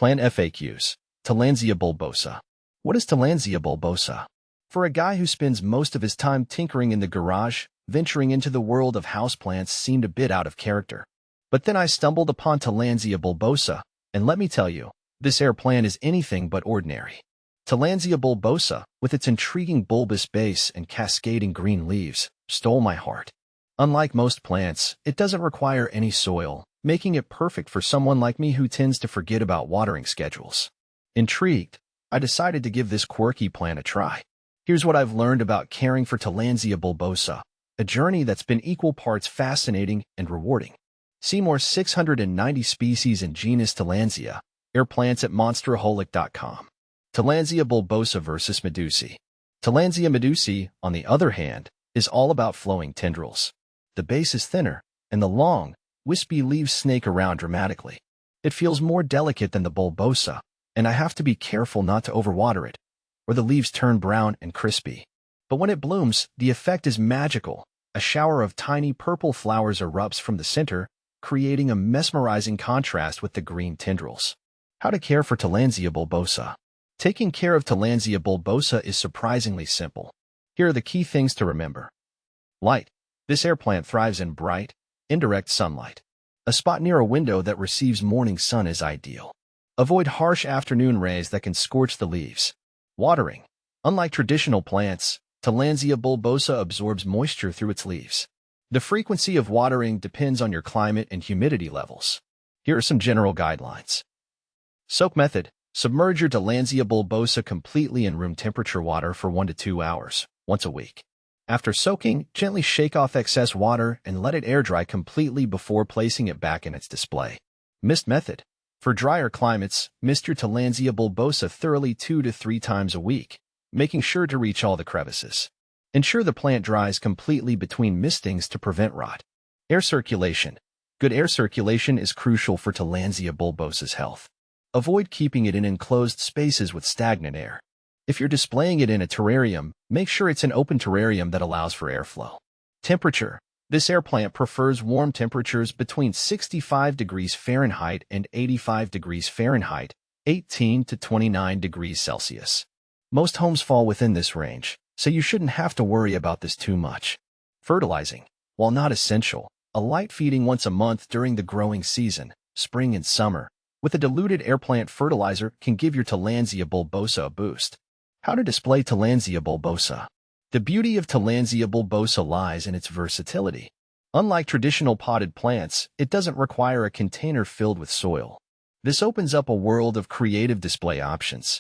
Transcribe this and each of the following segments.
Plant FAQs. Tillandsia bulbosa. What is Tillandsia bulbosa? For a guy who spends most of his time tinkering in the garage, venturing into the world of houseplants seemed a bit out of character. But then I stumbled upon Tillandsia bulbosa, and let me tell you, this air plant is anything but ordinary. Tillandsia bulbosa, with its intriguing bulbous base and cascading green leaves, stole my heart. Unlike most plants, it doesn't require any soil, making it perfect for someone like me who tends to forget about watering schedules. Intrigued, I decided to give this quirky plant a try. Here's what I've learned about caring for Tillandsia bulbosa, a journey that's been equal parts fascinating and rewarding. See more 690 species in genus Tillandsia, air plants at monsteraholic.com. Tillandsia bulbosa versus Medusae. Tillandsia medusae, on the other hand, is all about flowing tendrils. The base is thinner, and the long, wispy leaves snake around dramatically. It feels more delicate than the bulbosa, and I have to be careful not to overwater it, or the leaves turn brown and crispy. But when it blooms, the effect is magical. A shower of tiny purple flowers erupts from the center, creating a mesmerizing contrast with the green tendrils. How to care for Tillandsia bulbosa. Taking care of Tillandsia bulbosa is surprisingly simple. Here are the key things to remember. Light. This air plant thrives in bright, indirect sunlight. A spot near a window that receives morning sun is ideal. Avoid harsh afternoon rays that can scorch the leaves. Watering. Unlike traditional plants, Tillandsia bulbosa absorbs moisture through its leaves. The frequency of watering depends on your climate and humidity levels. Here are some general guidelines. Soak method. Submerge your Tillandsia bulbosa completely in room temperature water for 1 to 2 hours, once a week. After soaking, gently shake off excess water and let it air dry completely before placing it back in its display. Mist method. For drier climates, mist your Tillandsia bulbosa thoroughly 2 to 3 times a week, making sure to reach all the crevices. Ensure the plant dries completely between mistings to prevent rot. Air circulation. Good air circulation is crucial for Tillandsia bulbosa's health. Avoid keeping it in enclosed spaces with stagnant air. If you're displaying it in a terrarium, make sure it's an open terrarium that allows for airflow. Temperature. This air plant prefers warm temperatures between 65 degrees Fahrenheit and 85 degrees Fahrenheit, 18 to 29 degrees Celsius. Most homes fall within this range, so you shouldn't have to worry about this too much. Fertilizing. While not essential, a light feeding once a month during the growing season, spring and summer, with a diluted air plant fertilizer can give your Tillandsia bulbosa a boost. How to display Tillandsia bulbosa. The beauty of Tillandsia bulbosa lies in its versatility. Unlike traditional potted plants, it doesn't require a container filled with soil. This opens up a world of creative display options.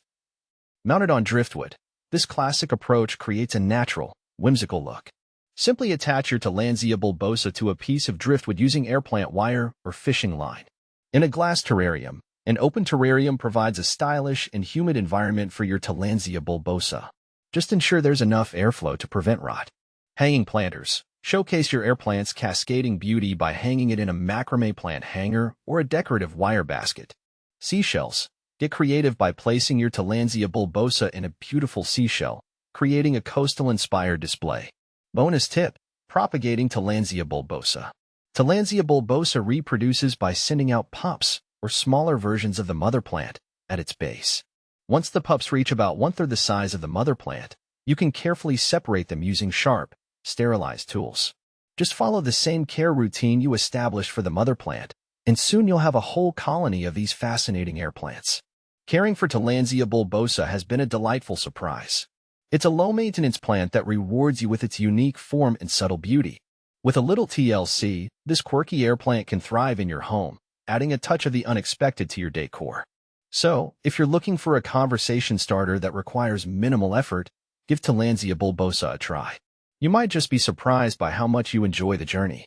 Mounted on driftwood, this classic approach creates a natural, whimsical look. Simply attach your Tillandsia bulbosa to a piece of driftwood using air plant wire or fishing line. In a glass terrarium, an open terrarium provides a stylish and humid environment for your Tillandsia bulbosa. Just ensure there's enough airflow to prevent rot. Hanging planters. Showcase your air plant's cascading beauty by hanging it in a macrame plant hanger or a decorative wire basket. Seashells. Get creative by placing your Tillandsia bulbosa in a beautiful seashell, creating a coastal-inspired display. Bonus tip. Propagating Tillandsia bulbosa. Tillandsia bulbosa reproduces by sending out pups, or smaller versions of the mother plant, at its base. Once the pups reach about 1/3 the size of the mother plant, you can carefully separate them using sharp, sterilized tools. Just follow the same care routine you established for the mother plant, and soon you'll have a whole colony of these fascinating air plants. Caring for Tillandsia bulbosa has been a delightful surprise. It's a low-maintenance plant that rewards you with its unique form and subtle beauty. With a little TLC, this quirky air plant can thrive in your home, adding a touch of the unexpected to your decor. So, if you're looking for a conversation starter that requires minimal effort, give Tillandsia bulbosa a try. You might just be surprised by how much you enjoy the journey.